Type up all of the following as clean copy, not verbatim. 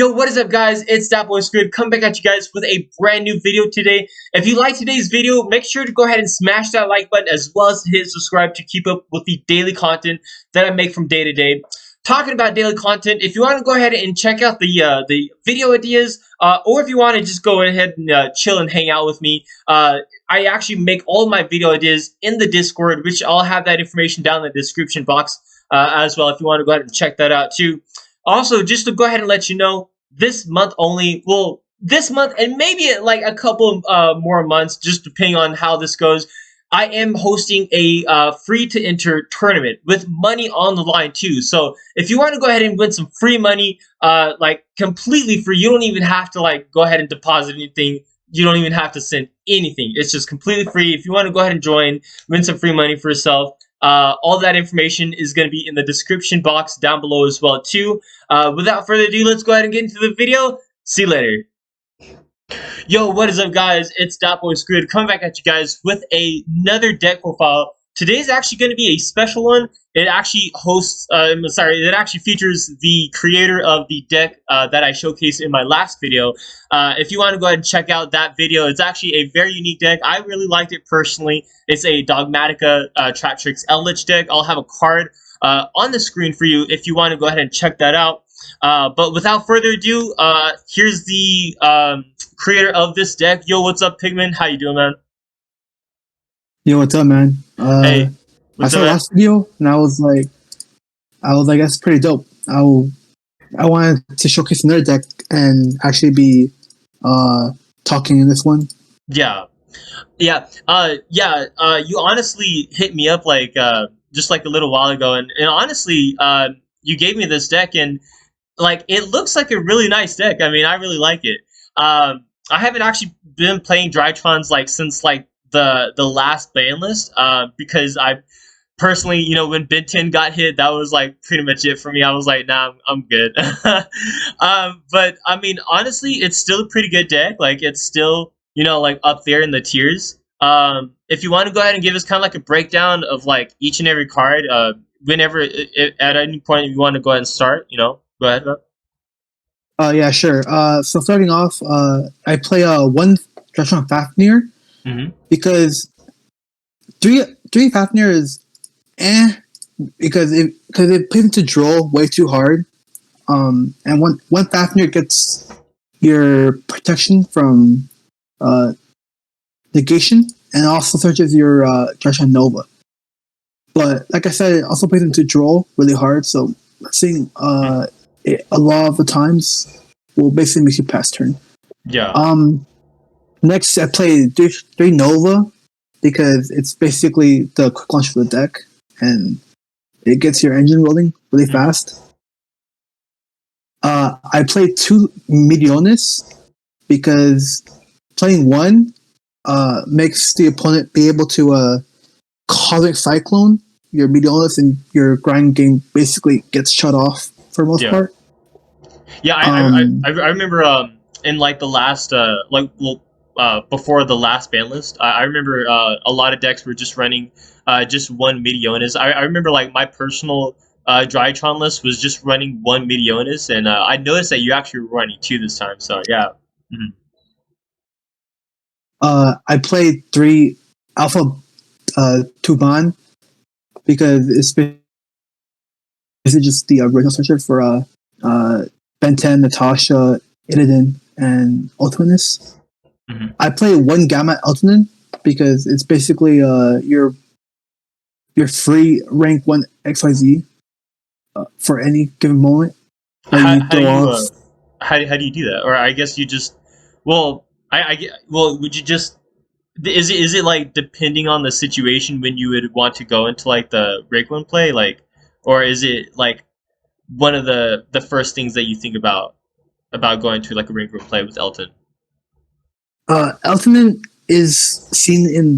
Yo, what is up, guys? It's that boy Squid coming back at you guys with a brand new video today. If you like today's video, make sure to go ahead and smash that like button as well as hit subscribe to keep up with the daily content that I make from day to day. Talking about daily content, if you want to go ahead and check out the video ideas, or if you want to just go ahead and chill and hang out with me, I actually make all of my video ideas in the Discord, which I'll have that information down in the description box as well if you want to go ahead and check that out too. Also, just to go ahead and let you know, this month only, well, this month and maybe like a couple more months, just depending on how this goes, I am hosting a free-to-enter tournament with money on the line too. So if you want to go ahead and win some free money, like completely free, you don't even have to like go ahead and deposit anything. You don't even have to send anything. It's just completely free. If you want to go ahead and join, win some free money for yourself, all that information is going to be in the description box down below as well too. Without further ado, let's go ahead and get into the video. See you later. Yo, what is up, guys? It's Boy Squid coming back at you guys with another deck profile. Today's actually going to be a special one. It actually it actually features the creator of the deck that I showcased in my last video. If you want to go ahead and check out that video, it's actually a very unique deck. I really liked it personally. It's a Dogmatika Traptrix Eldlich deck. I'll have a card on the screen for you if you want to go ahead and check that out. But without further ado, here's the creator of this deck. Yo, what's up, Pikmin? How you doing, man? Yo, what's up, man? Hey, I saw the last video and I was like, that's pretty dope. I wanted to showcase another deck and actually be talking in this one. Yeah. You honestly hit me up like just like a little while ago, and honestly, you gave me this deck, and like it looks like a really nice deck. I mean, I really like it. I haven't actually been playing Drytrons like since like the last ban list, because I personally, you know, when Ben 10 got hit, that was like pretty much it for me. I was like, nah, I'm good. But I mean, honestly, it's still a pretty good deck. Like it's still, you know, like up there in the tiers. If you want to go ahead and give us kind of like a breakdown of like each and every card, whenever at any point you want to go ahead and start, you know, go ahead. Yeah, sure. So starting off, I play one Drytron Fafnir because three Fafnir is because it plays into draw way too hard. And one Fafnir gets your protection from negation and also searches your Drytron Nova. But like I said, it also plays into draw really hard. So seeing a lot of the times will basically make you pass turn. Yeah. Next, I play three Nova because it's basically the quick launch for the deck, and it gets your engine rolling really fast. I play two Meteonis because playing one makes the opponent be able to Cosmic Cyclone your Meteonis, and your grind game basically gets shut off for the most part. Yeah, I remember in like the last before the last ban list, I remember a lot of decks were just running just one Meteonis. I remember like my personal Drytron list was just running one Meteonis, and I noticed that you actually were running two this time. So yeah. I played three Alpha Tuban because it's just the original searcher for Ben 10, Natasha, Illidan, and Ultimatus. I play one Gamma Eltonin because it's basically your free rank 1 XYZ for any given moment. How do you do that? Or I guess you just would you just is it like depending on the situation when you would want to go into like the rank 1 play, like, or is it like one of the first things that you think about going to like a rank 1 play with Elton? Elton is seen in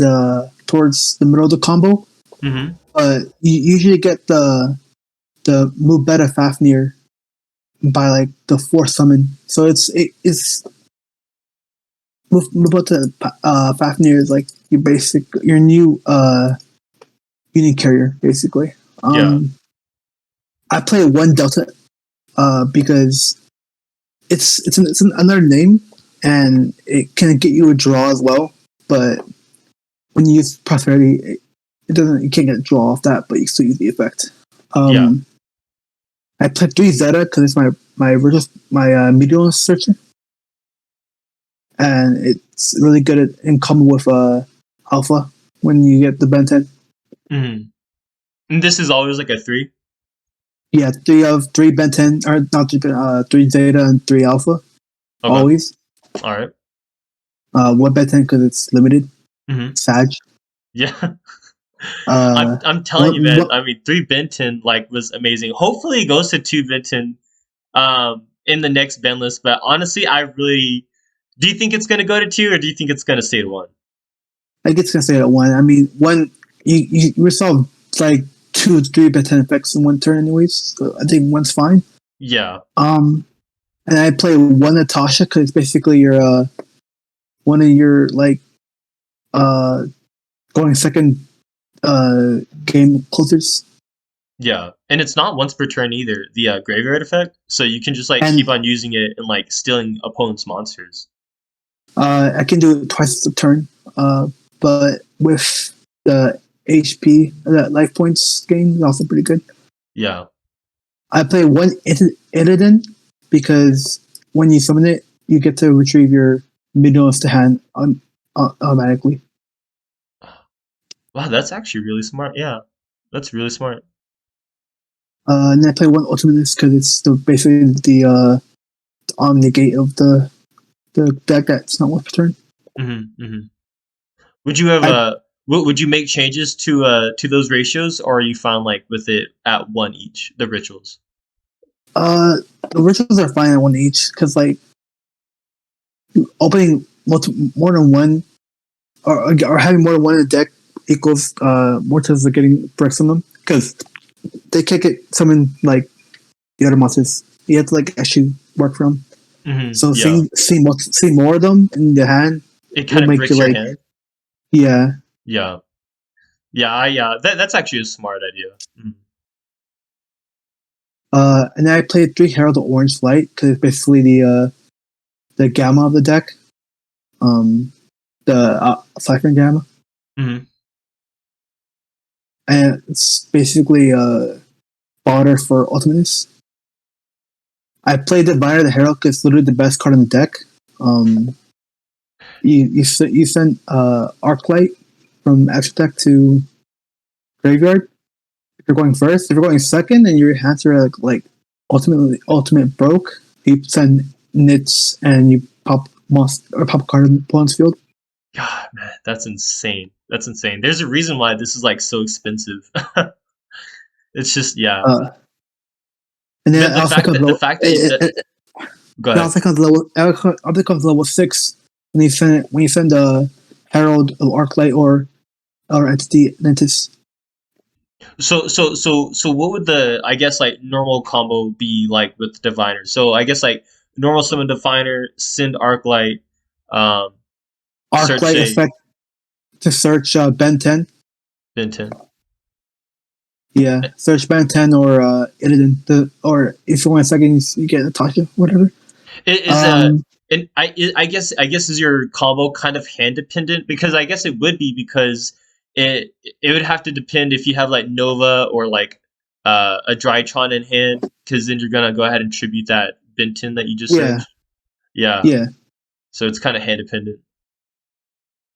towards the middle of the combo. You usually get the move better Fafnir by like the 4th summon. So it's move to Fafnir is like your new unique carrier basically. I play one Delta because it's another name, and it can get you a draw as well. But when you use prosperity, it doesn't. You can't get a draw off that, but you still use the effect. I played 3 Zeta because it's my medial searcher, and it's really good in combo with Alpha when you get the Ben 10. Mm-hmm. And this is always like a 3? Yeah, 3 Ben 10, or not 3 Zeta and 3 Alpha. Okay. Always. Alright. 1 Ben 10 because it's limited. Mm-hmm. Sag. Yeah. I'm telling you, man. I mean, 3 Benton was amazing. Hopefully, it goes to 2 Benton in the next Ben list. But honestly, do you think it's gonna go to 2, or do you think it's gonna stay at 1? I think it's gonna stay at 1. I mean, 1 you resolve 2 or 3 Benton effects in 1 turn, anyways. So I think 1's fine. Yeah. And I play 1 Natasha because it's basically your one of your going second game closers. Yeah, and it's not once per turn either, the graveyard effect, so you can just keep on using it and stealing opponents' monsters. I can do it twice a turn, but with the HP, that life points gain is also pretty good. Yeah. I play 1 Illidan because when you summon it, you get to retrieve your minions to hand automatically. Wow, that's actually really smart. Yeah, that's really smart. And I play 1 Ultimatus because it's basically the negate of the deck that's not once per turn. Mm-hmm, mm-hmm. Would you have would you make changes to those ratios, or are you fine with it at 1 each, the rituals? The rituals are fine at 1 each because opening more than 1 or having more than 1 in the deck equals more chances of getting bricks on them because they can't get summon the other monsters. You have to actually work for them. Mm-hmm, so seeing more of them in the hand, it kind of breaks your hand. Yeah. Yeah. That's actually a smart idea. Mm-hmm. And then I played 3 Herald of Orange Flight because it's basically the gamma of the deck. The Cypher Gamma. Mm-hmm. And it's basically fodder for Ultimatus. I played Diviner the Herald because it's literally the best card in the deck. You send Arclight from extra deck to graveyard. If you're going first, if you're going second, and your hands are ultimate broke, you send Nits and you pop a card in the opponent's field. God, man, that's insane. That's insane. There's a reason why this is so expensive. It's just and then the fact that go ahead. Alpha comes level 6 when you send a Herald of Arclight or entity Nentis. So what would the normal combo be with Diviner? So I guess normal summon Diviner, send Arclight, Arclight effect to search Ben 10. Ben 10. Yeah, search Ben 10 or Illidan, or if you want seconds, you get Natasha, whatever. And I guess is your combo kind of hand dependent? Because I guess it would be, because it would have to depend if you have Nova or a Drytron in hand, because then you're gonna go ahead and tribute that Benton that you just searched. Yeah. So it's kind of hand dependent.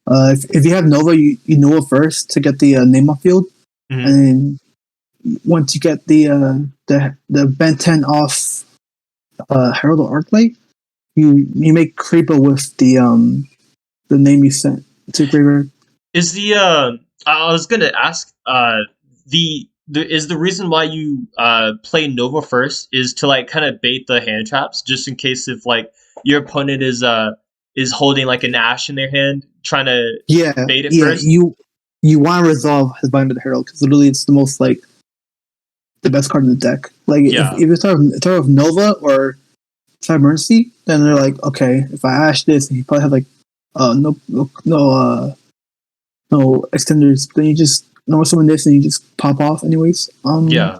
If you have Nova, you Nova first to get the name off field, mm-hmm. and then once you get the Ben 10 off Herald of Arclight, you make Creeper with the name you sent to graveyard. Is the I was gonna ask is the reason why you play Nova first is to kind of bait the hand traps, just in case if your opponent is holding an Ash in their hand, trying to bait it first? You want to resolve his Bind of the Herald because literally it's the most the best card in the deck. If you start with Nova or Cyber Mercy, then they're okay, if I Ash this, and you probably have no extenders, then you just normal summon this and you just pop off anyways. Yeah.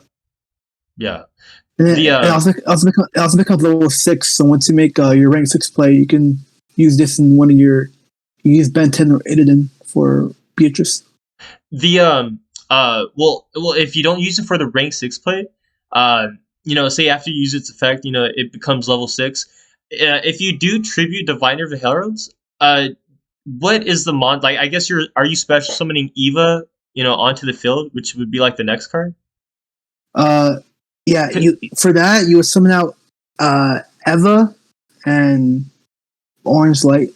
And The it also becomes level 6. So once you make your rank 6 play, you can use this in one of your. You use Ben 10 or Illidan for Beatrice. Well, if you don't use it for the rank 6 play, say after you use its effect, it becomes level 6. If you do tribute Diviner of the Heralds, what is the mon like? I guess are you special summoning Eva, onto the field, which would be like the next card? Yeah, for that you would summon out Eva and Orange Light.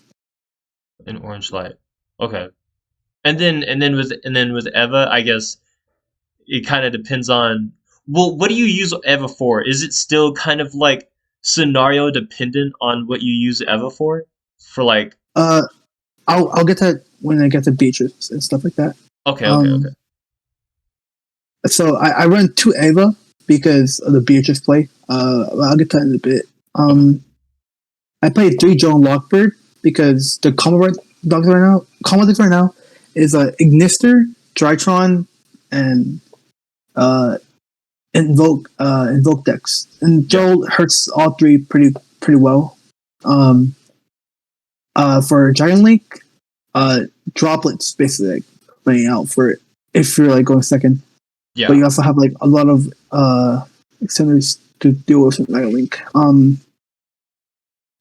An Orange Light. Okay. And then with Eva, I guess it kind of depends on. Well, what do you use Eva for? Is it still kind of like scenario dependent on what you use Eva for? For like. I'll get that when I get to Beatrice and stuff like that. Okay. So I run 2 Eva because of the Beatrice play. I'll get that in a bit. I play 3 Joan Lockbird because the combo decks right now is Ignister, Drytron, and Invoke decks. And Joel hurts all 3 pretty well. For Giant Link, Droplets basically like playing out for it if you're like going second. Yeah. But you also have like a lot of extenders to deal with Giant Link.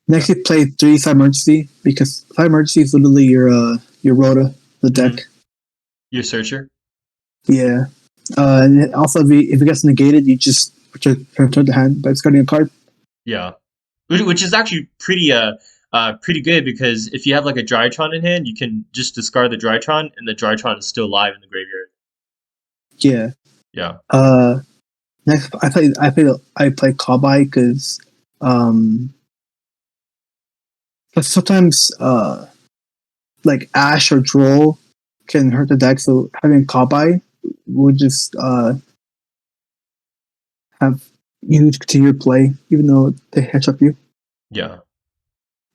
Next, you play 3 Side Emergency because Side Emergency is literally your Rhoda, the deck. Your Searcher. Yeah. And also, if it gets negated, you just return the hand by discarding a card. Yeah, which is actually pretty good because if you have like a Drytron in hand, you can just discard the Drytron, and the Drytron is still alive in the graveyard. Yeah. Yeah. Next, I play Cowbye because sometimes like Ash or Droll can hurt the deck, so having Cowbye would just have you continue to play even though they hedge up you. Yeah.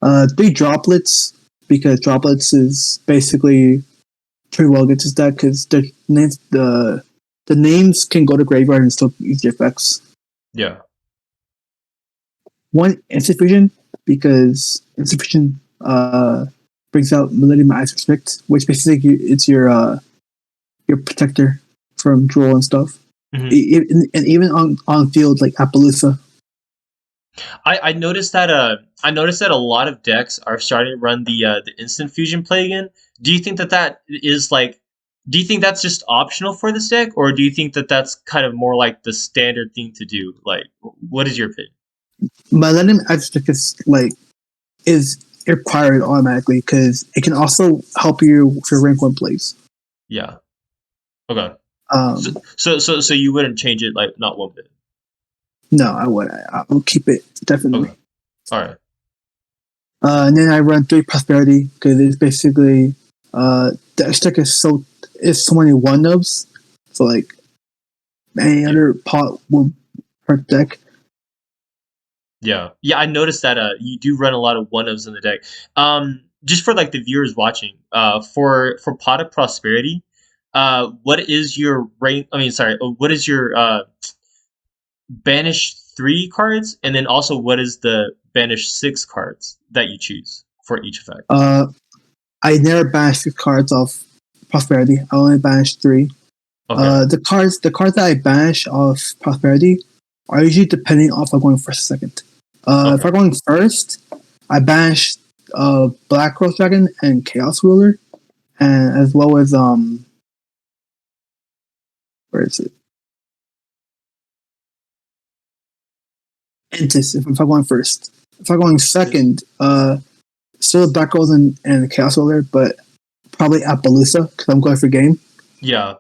3 Droplets because Droplets is basically pretty well against this deck because the names can go to graveyard and still use the effects. Yeah. 1 Instant Fusion because Instant Fusion brings out Millennium Ice Restrict, which basically it's your protector from Droll and stuff. Mm-hmm. And even on field like Appaloosa. I noticed that a lot of decks are starting to run the Instant Fusion play again. Do you think that is like? Do you think that's just optional for this deck, or do you think that that's kind of more like the standard thing to do? Like, what is your opinion? Millennium Ice Restrict is required automatically because it can also help you with your rank 1 plays. Yeah. Okay. So you wouldn't change it like not 1 bit. No, I would. I will keep it definitely. Okay. All right. And then I run 3 Prosperity because it's basically the deck is so many 1-ups. So like any other pot will hurt deck. Yeah, I noticed that you do run a lot of 1-ups in the deck. Just for like the viewers watching, for Pot of Prosperity, what is your rank? I mean, sorry, what is your banish 3 cards, and then also what is the banish 6 cards that you choose for each effect? I never banish 6 cards off Prosperity. I only banish 3. Okay. The cards that I banish off Prosperity are usually depending on if I'm going first or second. If I'm going first, I banish Black Rose Dragon and Chaos Ruler, and as well as where is it? Entis. If I'm going first, if I'm going second, still Black Rose and Chaos Ruler, but probably Appaloosa because I'm going for game. Yeah,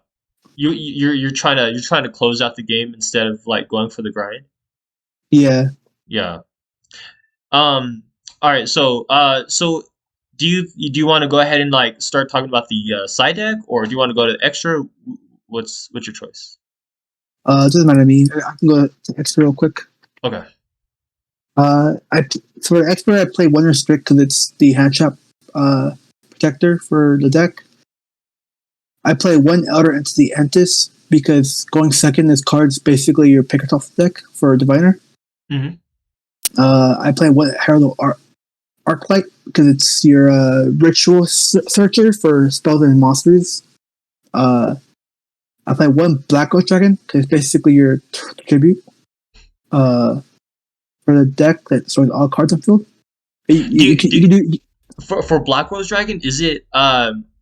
you're trying to close out the game instead of like going for the grind. Yeah. Yeah. All right. So do you want to go ahead and like start talking about the side deck, or do you want to go to extra? What's your choice? It doesn't matter to me. I can go to extra real quick. Okay. For the expert, I play 1 Restrict because it's the hand trap protector for the deck. I play one Elder Entity Antis because going second is cards basically your pick off deck for Diviner. Mm-hmm. I play one Herald of Arclight because it's your ritual searcher for spells and monsters. I play one Black Ghost Dragon because it's basically your tribute for the deck that stores all cards on field. You can do for Black Rose Dragon. Is it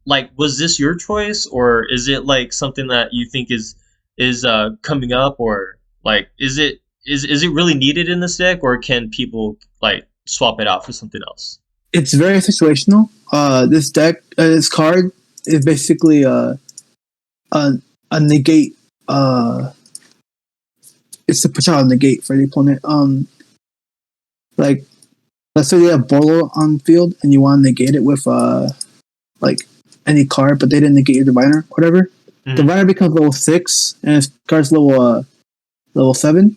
like, was this your choice, or is it like something that you think is coming up, or like is it really needed in this deck, or can people like swap it out for something else? It's very situational. This deck, this card is basically a negate. It's a push out negate for the opponent. Like let's say you have Bolo on field and you want to negate it with like any card, but they didn't negate your Diviner, whatever. Mm-hmm. Diviner becomes level 6 and its card's level 7.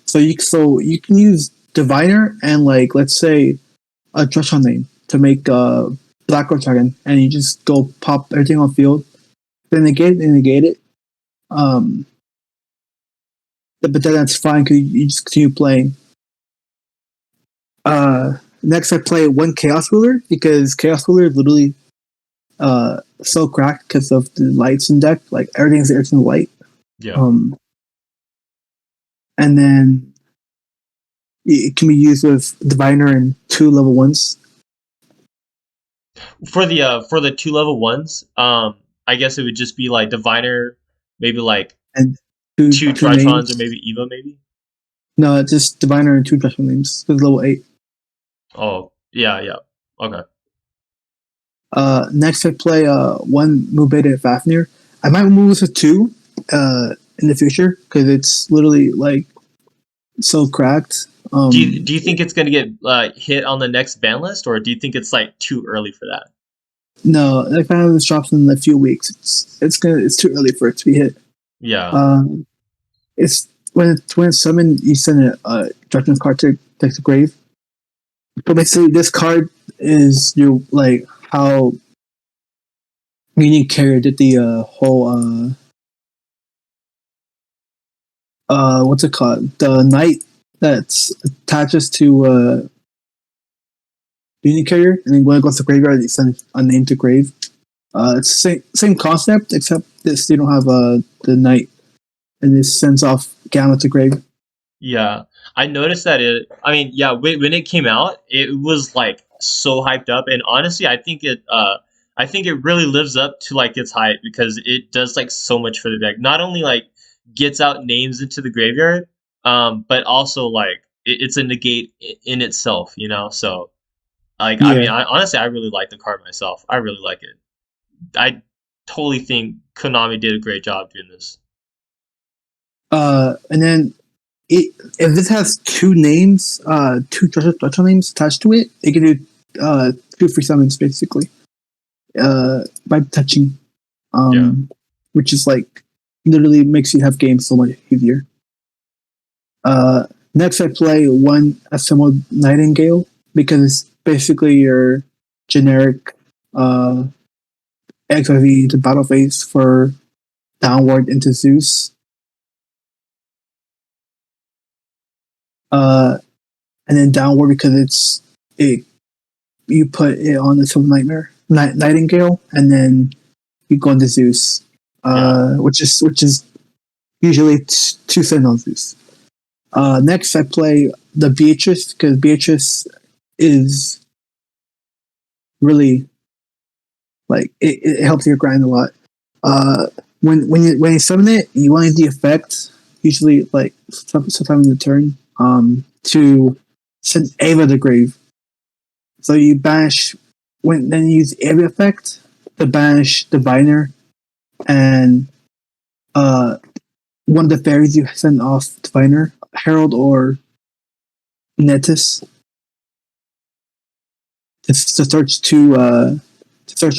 So you can use Diviner and like let's say a Drytron name to make Black Road Dragon, and you just go pop everything on field. Then negate it. But then that's fine because you just continue playing. Next, I play one Chaos Ruler because Chaos Ruler is literally so cracked because of the lights in deck. Like everything's there in the light. Yeah. And then it can be used with Diviner and 2 level 1s. For the 2 level 1s, I guess it would just be like Diviner, maybe like and two Drytrons, or maybe Eva, maybe. No, it's just Diviner and 2 Drytron names. It's level 8. Oh yeah, okay. Next I play one Mubeta Fafnir. I might move this to 2 in the future because it's literally like so cracked. Do you think it's gonna get hit on the next ban list, or do you think it's like too early for that? No, that kind of drops in a few weeks. It's too early for it to be hit. Yeah. It's when it's summoned, you send a judgment card to the grave. But basically, this card is your like how Union Carrier did the whole what's it called? The knight that attaches to Union Carrier, and then when it goes to graveyard, you send a name to grave. It's the same concept, except this they don't have the knight, and this sends off Gamma to grave. Yeah, I noticed that when it came out, it was like so hyped up, and honestly, I think it really lives up to like its hype because it does like so much for the deck. Not only like gets out names into the graveyard, but also like it's a negate in itself, you know. So like, yeah. I mean, honestly, I really like the card myself. I really like it. I totally think Konami did a great job doing this. And then if this has 2 names, 2 Drytron names attached to it, it can do 2 free summons basically by touching, which is like literally makes you have games so much easier. Next, I play one Assembled Nightingale because it's basically your generic XYZ into battle phase for downward into Zeus. And then downward because you put it on the Silver Nightingale, and then you go into Zeus, which is usually 2 send on Zeus. Next, I play the Beatrice because Beatrice is really like it helps your grind a lot. When you summon it, you want the effect usually like sometime in the turn to send Ava to grave. So you banish then you use Ava effect to banish Diviner and one of the fairies you send off Diviner, Herald or Netis, to search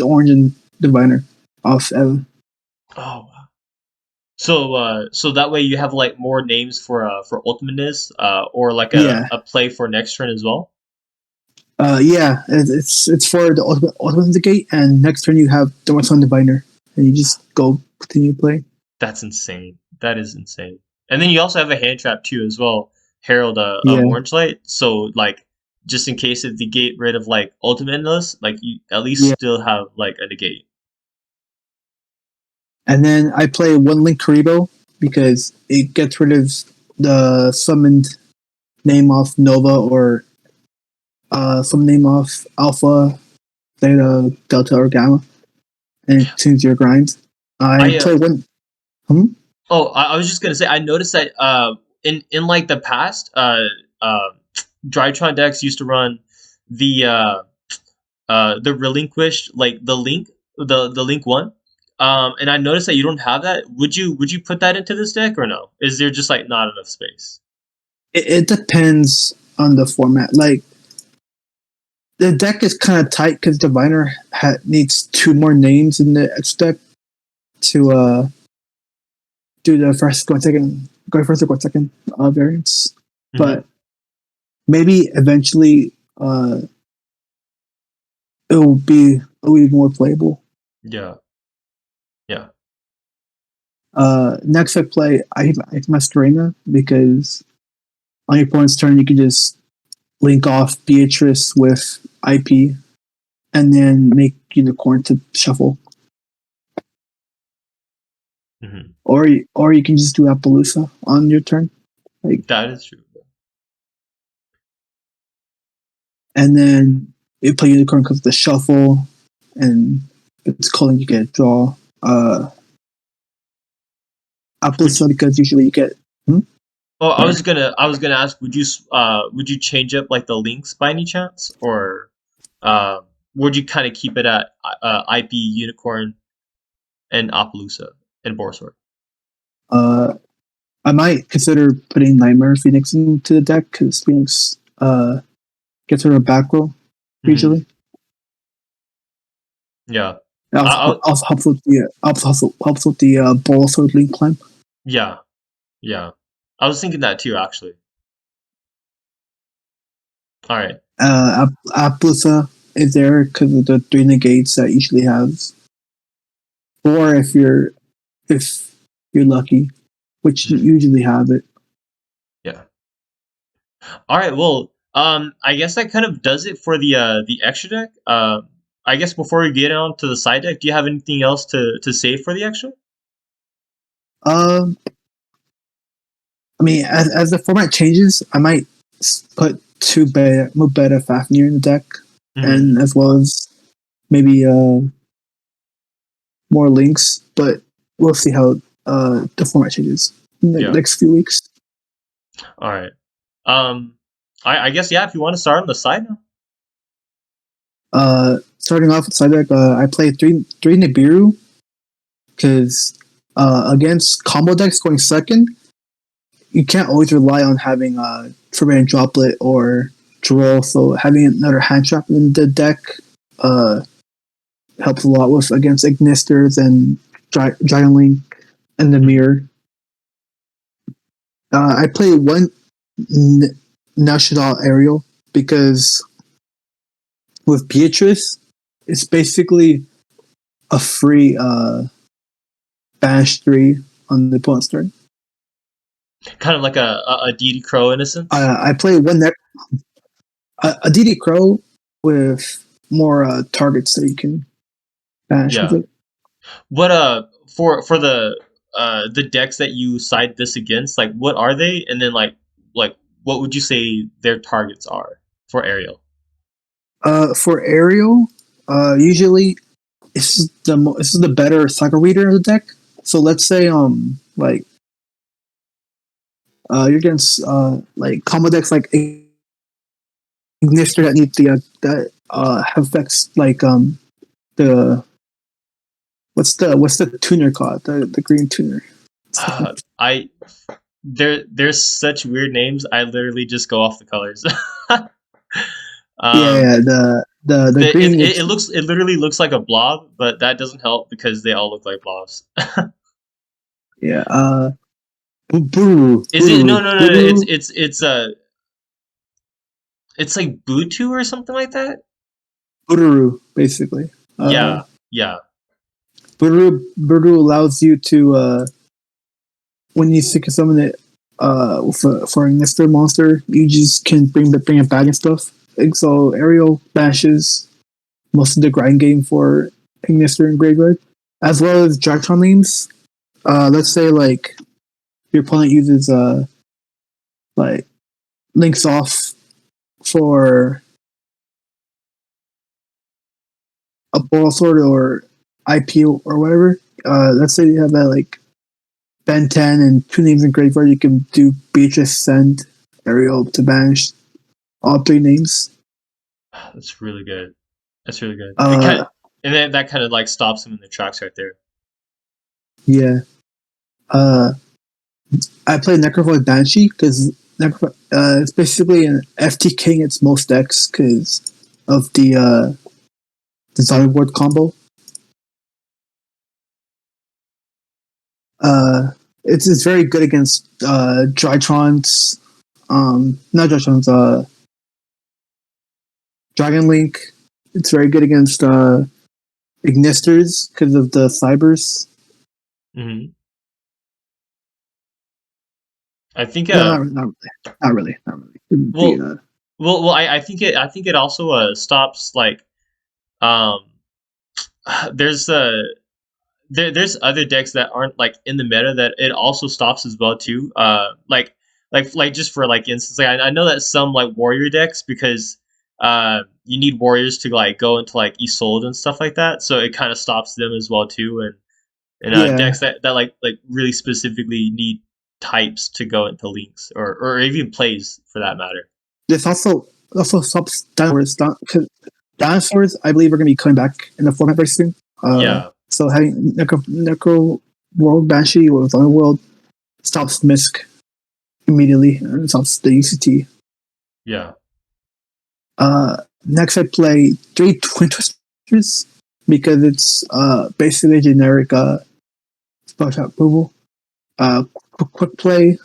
Orange and Diviner off Eva. Oh, wow. So that way you have like more names for Ultimateness, or like a play for next turn as well. Yeah, it's for the Ultimate Gate, and next turn you have the Drytron Diviner. and you just go continue playing. That's insane. That is insane. And then you also have a hand trap too as well, Herald Yeah, Orange Light. So like just in case if they get rid of like ultimate endless, like you at least yeah. still have like a negate. And then I play one Link Karibo because it gets rid of the summoned name off Nova or some name off Alpha, Theta, Delta, or Gamma, and it continues your grind. I I play one. Hmm? Oh, I was just gonna say I noticed that in like the past uh Drytron decks used to run the the relinquished like the link one. And I noticed that you don't have that. Would you put that into this deck or no? Is there just like not enough space? It depends on the format. Like the deck is kind of tight because Diviner needs two more names in the X deck to do the first go first or go second variants. But maybe eventually it'll be more playable. Yeah. Yeah. Next I play I Masquerena because on your opponent's turn you can just link off Beatrice with IP and then make Unicorn to shuffle. Mm-hmm. Or you can just do Appaloosa on your turn. Like That is true. and then you play Unicorn because of the shuffle and it's calling you get a draw. Appaloosa because usually you get Oh, I was gonna ask, would you change up like the links by any chance, or would you kind of keep it at IP Unicorn and Appaloosa and Borsword? I might consider putting Nightmare Phoenix into the deck because Phoenix gets her a back row usually. Yeah. It also helps with the Borsword link climb. Yeah. Yeah. I was thinking that too, actually. All right. Appaloosa is there because of the 3 negates that usually has 4 if you're lucky, which you usually have it. Yeah. All right. Well, I guess that kind of does it for the extra deck. I guess before we get on to the side deck, do you have anything else to say for the extra? I mean, as the format changes, I might put 2 beta Fafnir in the deck, and as well as maybe more links. But we'll see how the format changes in the next few weeks. All right. I guess yeah. If you want to start on the side now. Starting off with side deck, I play 3 Nibiru because against combo decks going second, you can't always rely on having Forbidden Droplet or Droll, so having another hand trap in the deck helps a lot with against Ignisters and Giant Link and the Mirror. I play 1 National Aerial because with Beatrice, it's basically a free banish 3 on the opponent's turn. Kind of like a DD Crow in a sense. I play 1 a DD Crow with more targets that you can banish with it. What for the decks that you side this against, like what are they? And then like what would you say their targets are for aerial? For aerial, usually this is the better cycle reader of the deck. So let's say like you're against like combo decks like Ignister that need that have effects like the what's the tuner called, the green tuner. There's such weird names. I literally just go off the colors. The green. It literally looks like a blob, but that doesn't help because they all look like blobs. Yeah. Buru. Is it no? It's like Butu or something like that. Buru, basically. Yeah. Biru allows you to when you seek summon it for a Nestor monster, you just can bring it back and stuff. And so Ariel bashes most of the grind game for Ignister and Graveyard, as well as Drytron names. Let's say like your opponent uses like links off for a ball sword or IP or whatever. Let's say you have that like Ben 10 and 2 names in Graveyard, you can do Beatrice, Send, Ariel to banish all 3 names. That's really good. That's really good. And then that kind of like stops him in the tracks right there. Yeah. I play Necrovoid Banshee because it's basically an FT King its most decks because of the Zombie Ward combo. It's very good against Drytrons, not Drytrons, Dragon Link. It's very good against Ignisters because of the Cybers. Mm-hmm. I think not really. Well, I think it also stops like there's there's other decks that aren't like in the meta that it also stops as well too. Like just for like instance, like I know that some like warrior decks because you need warriors to like go into like Isolde and stuff like that, so it kind of stops them as well too. And decks that like really specifically need types to go into links or even plays for that matter. This also stops dinosaurs. Dinosaurs, I believe, are going to be coming back in the format very soon. So having Necro World Banshee or Underworld stops Misk immediately and stops the UCT. Yeah. Next, I play 3 Twin Twisters because it's basically a generic spell shot removal. Quick play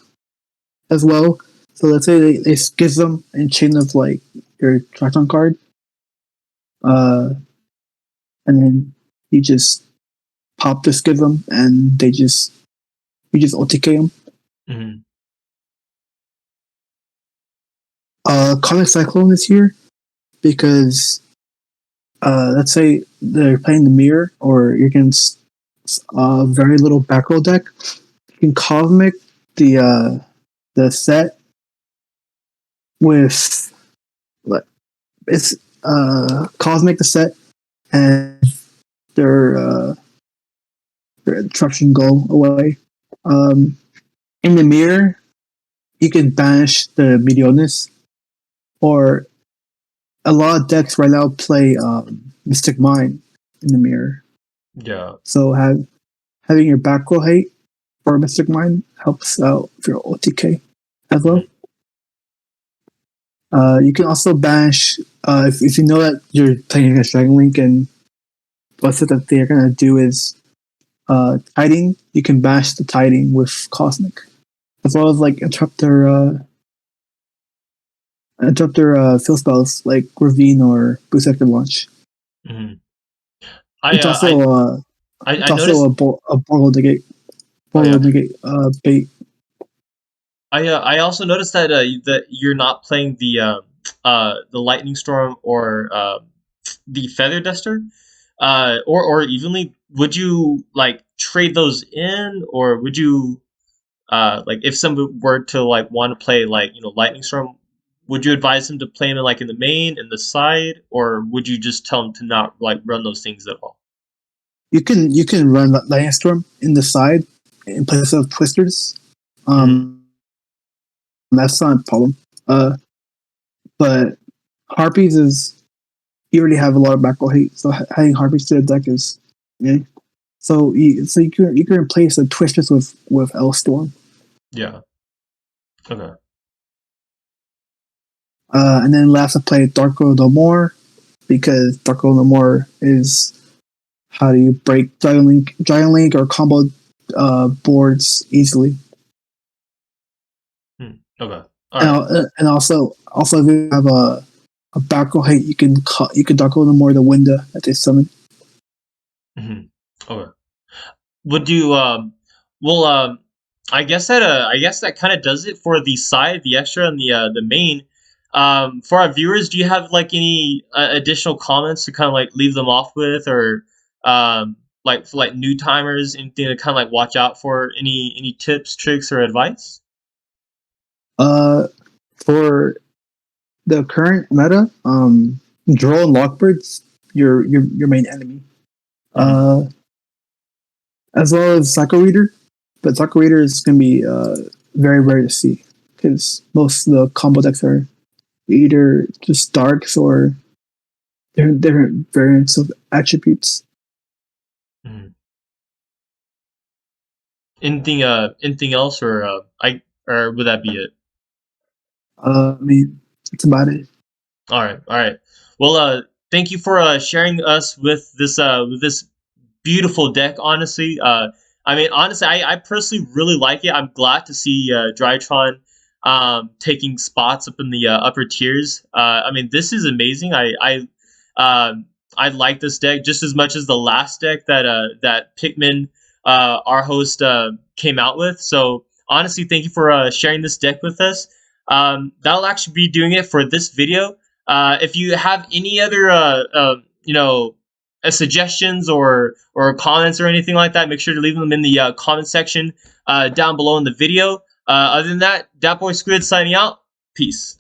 as well. So let's say they schism and chain of like your Drytron card. And then you just pop the schism and you just OTK them. Mm-hmm. Comic Cyclone is here because let's say they're playing the mirror or you're against a very little back row deck. You can Cosmic the set with it's Cosmic the set and their disruption go away. In the mirror, you can banish the Meteornus, or a lot of decks right now play Mystic Mine in the mirror. Yeah. So having your back row hate for Mystic Mine helps out for your OTK as well. You can also banish if you know that you're playing against Dragon Link and what's it that they're gonna do is Tiding. You can bash the Tiding with Cosmic, as well as like interrupt their field spells like Ravine or Boost Sector Launch. Mm-hmm. It's also a Borgo Negate. Bait. I also noticed that that you're not playing the Lightning Storm or the Feather Duster, or evenly. Would you like trade those in, or would you like if somebody were to like want to play like Lightning Storm, would you advise them to play them like in the main, in the side, or would you just tell them to not like run those things at all? You can run Lightning Storm in the side in place of Twisters. That's not a problem. But Harpies is you already have a lot of back row hate, so having Harpies to the deck is So you can replace the Twisters with L-Storm. Yeah. Okay. And then last I played Darko no More because Darko no More is how do you break Dragon Link or combo boards easily. Okay. Right. And also if you have a back row hate, you can Darko no More the window that they summon. Mm-hmm. Okay. Would you well I guess that kind of does it for the side, the extra, and the main. For our viewers, do you have like any additional comments to kind of like leave them off with, or like for like new timers, anything to kind of like watch out for? Any tips, tricks, or advice? Uh, for the current meta, Droll and Lockbird's your main enemy. Hmm. Uh, as well as Psycho Reader, but Psycho Reader is gonna be very rare to see because most of the combo decks are either just darks or different variants of attributes. Hmm. Anything else, or or would that be it? I mean, that's about it. All right, all right. Well, thank you for sharing us with this beautiful deck. Honestly, I mean, honestly, I personally really like it. I'm glad to see Drytron taking spots up in the upper tiers. I mean, this is amazing. I like this deck just as much as the last deck that Pikmin, our host, came out with. So honestly, thank you for sharing this deck with us. That'll actually be doing it for this video. If you have any other suggestions or comments or anything like that, make sure to leave them in the comment section down below in the video. Other than that, Dat Boy Squid signing out. Peace.